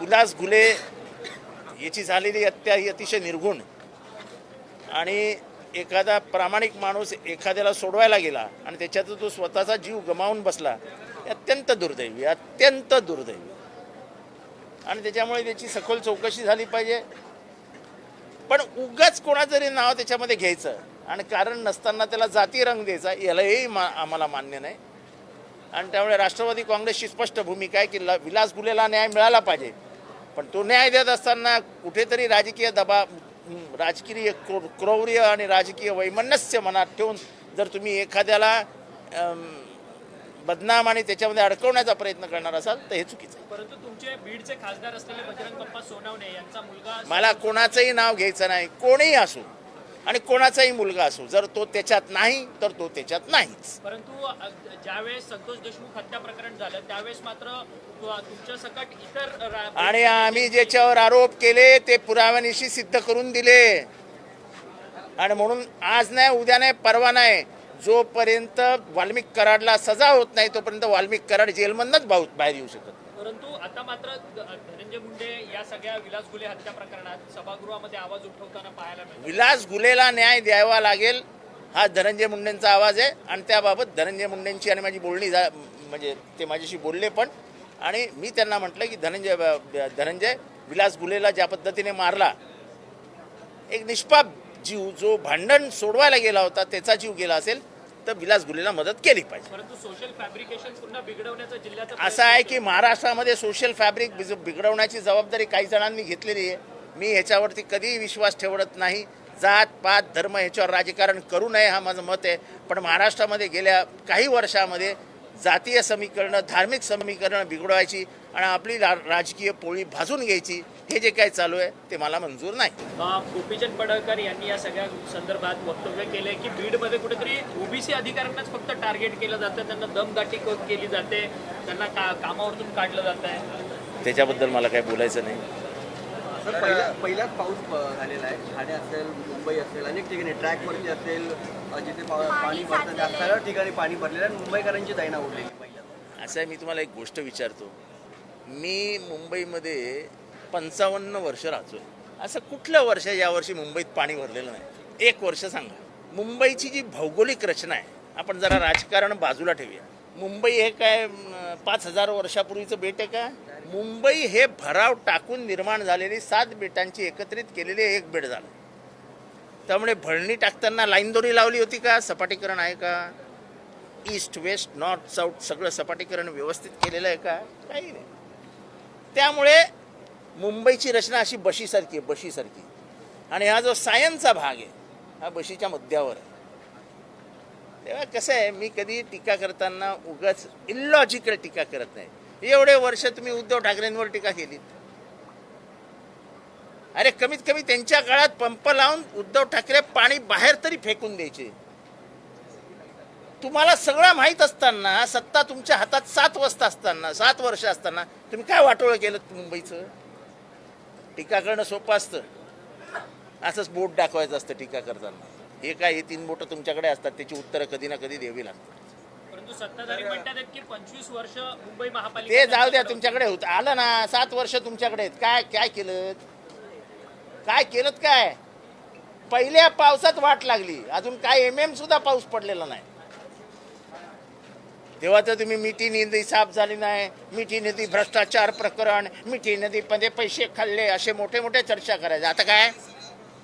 विलास घुले याची झालेली हत्या ही अतिशय निर्घुण आणि एखादा प्रामाणिक माणूस एखाद्याला सोडवायला गेला आणि त्याच्यात तो स्वतःचा जीव गमावून बसला, अत्यंत दुर्दैवी, अत्यंत दुर्दैवी. आणि त्याच्यामुळे त्याची सखोल चौकशी झाली पाहिजे. पण उगाच कोणाचं तरी नाव त्याच्यामध्ये घ्यायचं आणि कारण नसताना त्याला जाती रंग द्यायचा, यालाही आम्हाला मान्य नाही. आणि त्यामुळे राष्ट्रवादी काँग्रेसची स्पष्ट भूमिका आहे की विलास घुलेला न्याय मिळाला पाहिजे. पण तो न्याय देत असताना कुठेतरी राजकीय राजकीय क्रौर्य आणि राजकीय वैमनस्य मनात ठेवून जर तुम्ही एखाद्याला बदनाम आणि त्याच्यामध्ये अडकवण्याचा प्रयत्न करणार असाल तर हे चुकीचं आहे. परंतु तुमचे बीडचे खासदार असलेले बजरंग बाप्पा सोनवणे यांचा मुलगा, मला कोणाचंही नाव घ्यायचं नाही, कोणीही असो आणि कोणाचाही मुलगा असो, जर तो त्याच्यात नाही तर तो त्याच्यात नाहीच. परंतु ज्यावेळेस संतोष देशमुख हत्या प्रकरण झालं त्यावेळेस मात्र तुमच्या सकट इतर आणि आम्ही ज्याच्यावर आरोप केले ते पुराव्यानिशी सिद्ध करून दिले. आणि म्हणून आज नाही, उद्या नाही, परवा नाही, जोपर्यंत वाल्मिक कराडला सजा होत नाही तोपर्यंत वाल्मिक कराड जेलमधनंच बाहेर येऊ शकत. परंतु आता मात्र धनंजय मुंडे या सगळ्या विलास घुले हत्या प्रकरणात सभागृहामध्ये आवाज उठवताना पाहायला मिळाला. विलास घुलेला न्याय द्यावा लागेल हा धनंजय मुंडेंचा आवाज आहे. आणि त्याबाबत धनंजय मुंडेंची आणि माझी बोलणी म्हणजे ते माझ्याशी बोलले पण. आणि मी त्यांना म्हटलं की धनंजय विलास घुलेला ज्या पद्धतीने मारला, एक निष्पाप जीव जो भांडण सोडवायला गेला होता त्याचा जीव गेला असेल तर विलास घुलेला मदत केली पाहिजे. परंतु सोशल फॅब्रिकेशन पुन्हा बिघडवण्याचा जिल्ह्याचा असं आहे की महाराष्ट्रामध्ये सोशल फॅब्रिक बिघडवण्याची जबाबदारी काही जणांनी घेतलेली आहे. मी ह्याच्यावरती कधीही विश्वास ठेवत नाही. जात पात धर्म ह्याच्यावर राजकारण करू नये हा माझं मत आहे. पण महाराष्ट्रामध्ये गेल्या काही वर्षामध्ये जातीय समीकरणं, धार्मिक समीकरणं बिघडवायची आणि आपली राजकीय पोळी भाजून घ्यायची, हे जे काय चालू आहे ते मला मंजूर नाही. गोपीचंद पडळकर यांनी या सगळ्या संदर्भात वक्तव्य केले की बीडमध्ये कुठेतरी ओबीसी अधिकाऱ्यांनाच फक्त टार्गेट केलं जातं, त्यांना दमदाटी केली जाते, त्यांना कामावरतून काढलं जात आहे. त्याच्याबद्दल मला काही बोलायचं नाही. पहिलाच पाऊस झालेला आहे. ठाणे असेल, मुंबई असेल, अनेक ठिकाणी ट्रॅकवरती असेल, जिथे पाणी भरतं त्या सर्व ठिकाणी पाणी भरलेलं आहे. मुंबईकरांची दैना उडलेली. पहिला असं आहे, मी तुम्हाला एक गोष्ट विचारतो. मी मुंबईमध्ये 55 वर्ष राहतोय. असं कुठलं वर्ष यावर्षी मुंबईत पाणी भरलेलं नाही? एक वर्ष सांगा. मुंबईची जी भौगोलिक रचना आहे, आपण जरा राजकारण बाजूला ठेवूया. मुंबई हे काय 5000 वर्षापूर्वीचं बेट आहे का? मुंबई हे भराव टाकून निर्माण झालेली 7 बेटांची एकत्रित केलेले एक बेट झालं. त्यामुळे भरणी टाकताना लाईन दोरी लावली होती का? सपाटीकरण आहे का? ईस्ट वेस्ट नॉर्थ साऊथ सगळं सपाटीकरण व्यवस्थित केलेलं आहे का? काही नाही. त्यामुळे मुंबईची रचना अशी बशीसारखी आहे, बशीसारखी. आणि हा जो सायन्सचा भाग आहे हा बशीच्या मुद्द्यावर आहे. तेव्हा कसं आहे, मी कधी टीका करताना उगाच इलॉजिकल टीका करत नाही. एवढे वर्ष तुम्ही उद्धव ठाकरेंवर टीका केली. अरे कमीत कमी त्यांच्या काळात पंप लावून उद्धव ठाकरे पाणी बाहेर तरी फेकून द्यायचे. तुम्हाला सगळं माहीत असताना, सत्ता तुमच्या हातात 7 वर्ष असताना तुम्ही काय वाटोळं केलं मुंबईचं? टीका करणं सोपं असतं, असंच बोट दाखवायचं असतं टीका करताना. हे काय, हे 3 बोटं तुमच्याकडे असतात, त्याची उत्तरं कधी ना कधी द्यावी लागतात. परंतु सत्ताधारी म्हणतात की 25 वर्ष मुंबई महापालिका, ते जाऊ द्या, तुमच्याकडे होतं आलं ना. 7 वर्ष तुमच्याकडे आहेत. काय केलं? काय पहिल्या पावसात वाट लागली, अजून काय सुद्धा पाऊस पडलेला नाही. तेव्हा तर तुम्ही मिठी नदी साफ झाली नाही, मिठी नदी भ्रष्टाचार प्रकरण, मिठी नदीमध्ये पैसे खाल्ले, असे मोठे मोठे चर्चा करायचे. आता काय?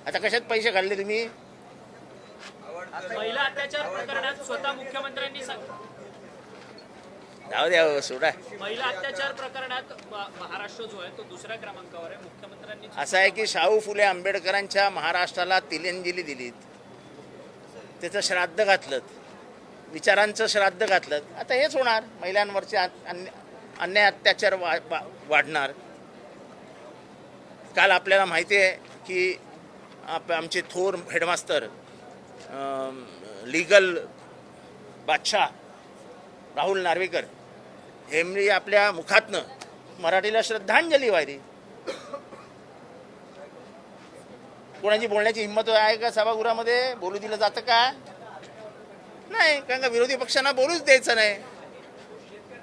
आता कशात पैसे खाल्ले तुम्ही? महिला अत्याचार प्रकरणात स्वतः मुख्यमंत्र्यांनी जाऊ द्या, सोडा. महिला अत्याचार प्रकरणात महाराष्ट्र जो आहे तो 2ऱ्या क्रमांकावर आहे. मुख्यमंत्र्यांनी असं आहे की शाहू फुले आंबेडकरांच्या महाराष्ट्राला तिलांजली दिलीत, त्याचं श्राद्ध घातलं, विचारांचं श्राद्ध घातलं. आता हेच होणार, महिलांवरचे अन्याय अत्याचार वाढणार. काल आपल्याला माहिती आहे की आमचे थोर हेडमास्टर, लीगल बादशाह राहुल नार्वेकर यांनी आपल्या मुखातनं मराठीला श्रद्धांजली वाहिली. कोणाची बोलण्याची हिंमत आहे का सभागृहामध्ये? बोलू दिलं जातं का? नाही, कारण का विरोधी पक्षांना बोलूच द्यायचं नाही.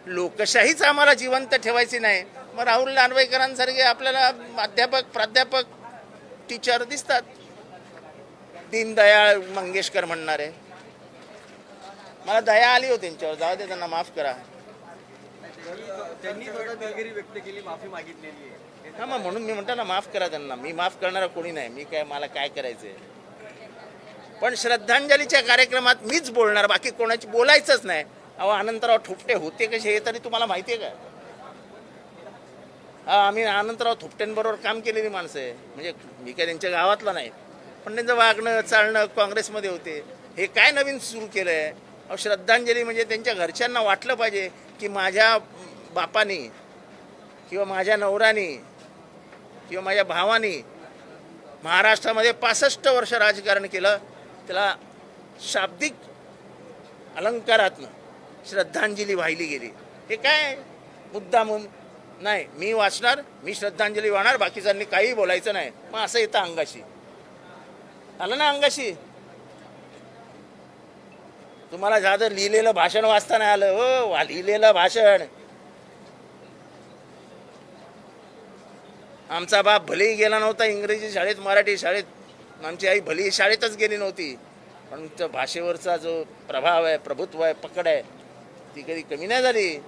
लोकशाहीच आम्हाला जिवंत ठेवायची नाही मग राहुल नार्वेकरांसारखे आपल्याला अध्यापक प्राध्यापक टीचर दिसतात. दीनदयाळ मंगेशकर म्हणणारे, मला दया आली होती त्यांच्यावर. जाऊ दे, त्यांना माफ करा. त्यांनी स्वतः दिलगिरी व्यक्त केली, माफी मागितलेली आहे. हा, मग म्हणून मी म्हणतो ना, माफ करा त्यांना. मी माफ करणारा कोणी नाही. मी काय, मला काय करायचंय. पण श्रद्धांजलीच्या कार्यक्रमात मीच बोलणार, बाकी कोणाची बोलायचंच नाही. अहो, अनंतराव थोपटे होते कसे हे तरी तुम्हाला माहिती आहे का? हा, आम्ही अनंतराव थोपटेंबरोबर काम केलेली माणसं आहे. म्हणजे मी काय त्यांच्या गावातला नाही, पण त्यांचं वागणं चालणं काँग्रेसमध्ये होते. हे काय नवीन सुरू केलं आहे? अहो, श्रद्धांजली म्हणजे त्यांच्या घरच्यांना वाटलं पाहिजे की माझ्या बापानी किंवा माझ्या नवऱ्यानी किंवा माझ्या भावानी महाराष्ट्रामध्ये 65 वर्ष राजकारण केलं, त्याला शाब्दिक अलंकारातनं श्रद्धांजली वाहिली गेली. हे काय मुद्दामून नाही. मी वाचणार, मी श्रद्धांजली वाहणार, बाकीच्यांनी काही बोलायचं नाही. मग असं येतं अंगाशी. आलं ना अंगाशी? तुम्हाला जादर लिहिलेलं भाषण वाचता नाही आलं हो. लिहिलेलं भाषण. आमचा बाप भलेही गेला नव्हता इंग्रजी शाळेत, मराठी शाळेत. आमची आई भलेही शाळेतच गेली नव्हती, पण त्या भाषेवरचा जो प्रभाव आहे, प्रभुत्व आहे, पकड आहे, ती कधी कमी नाही झाली.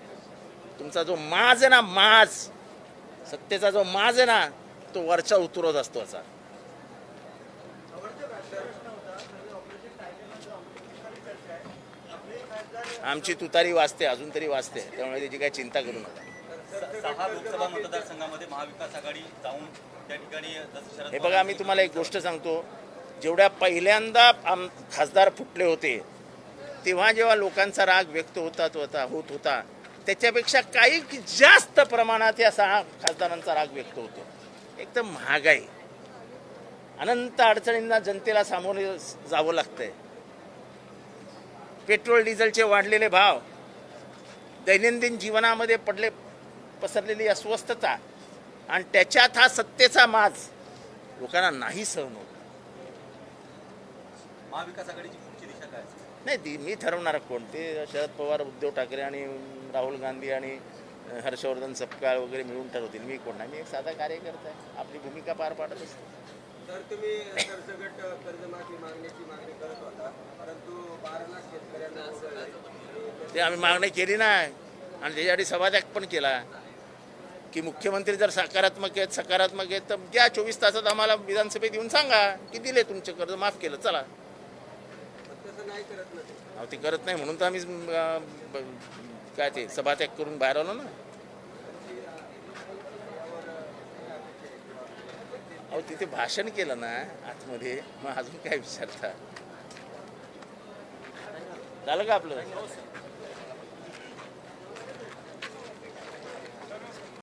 तुमचा जो माज आहे ना, माज, सत्तेचा जो माज आहे ना, तो वरचा उतरवत असतो असा. आमची तुतारी वाजते, अजून तरी वाजते, त्यामुळे त्याची काही चिंता करू नका. 6 लोकसभा मतदारसंघामध्ये महाविकास आघाडी जाऊन त्या ठिकाणी हे बघा, मी तुम्हाला एक गोष्ट सांगतो. जेवढ्या पहिल्यांदा खासदार फुटले होते, तेव्हा जेव्हा लोकांचा राग व्यक्त होत होता, त्याच्यापेक्षा काही जास्त प्रमाणात या 6 खासदारांचा राग व्यक्त होतो. एक तर महागाई, अनंत अडचणींना जनतेला सामोरे जावं लागतंय. पेट्रोल डिझेलचे वाढलेले भाव, दैनंदिन जीवनामध्ये पसरलेली अस्वस्थता, आणि त्याच्यात हा सत्तेचा माज लोकांना नाही सहन होत. महाविकास आघाडीची पुढची दिशा काय असेल? नाही, ती मी ठरवणार. कोण ते शरद पवार, उद्धव ठाकरे आणि राहुल गांधी आणि हर्षवर्धन सपकाळ वगैरे मिळून ठरवतील. मी कोण नाही, मी एक साधा कार्यकर्ता आहे. आपली भूमिका पार पाडत असतो. तर तुम्ही सरसकट कर्जमाफी मागण्याची मागणी करत होता, परंतु 12 लाख शेतकऱ्यांना ते आम्ही मागणी केली नाही, आणि त्याच्यासाठी सभात्याग पण केला की मुख्यमंत्री जर सकारात्मक आहेत तर द्या, 24 तासात आम्हाला विधानसभेत येऊन सांगा की दिले तुमचे कर्ज, माफ केलं, चला. तसं नाही करत नाही. अहो, ते करत नाही म्हणून तर आम्ही काय ते सभात्याग करून बाहेर आलो ना. अहो, तिथे भाषण केलं ना आतमध्ये, मग अजून काय विचारता? झालं का आपलं?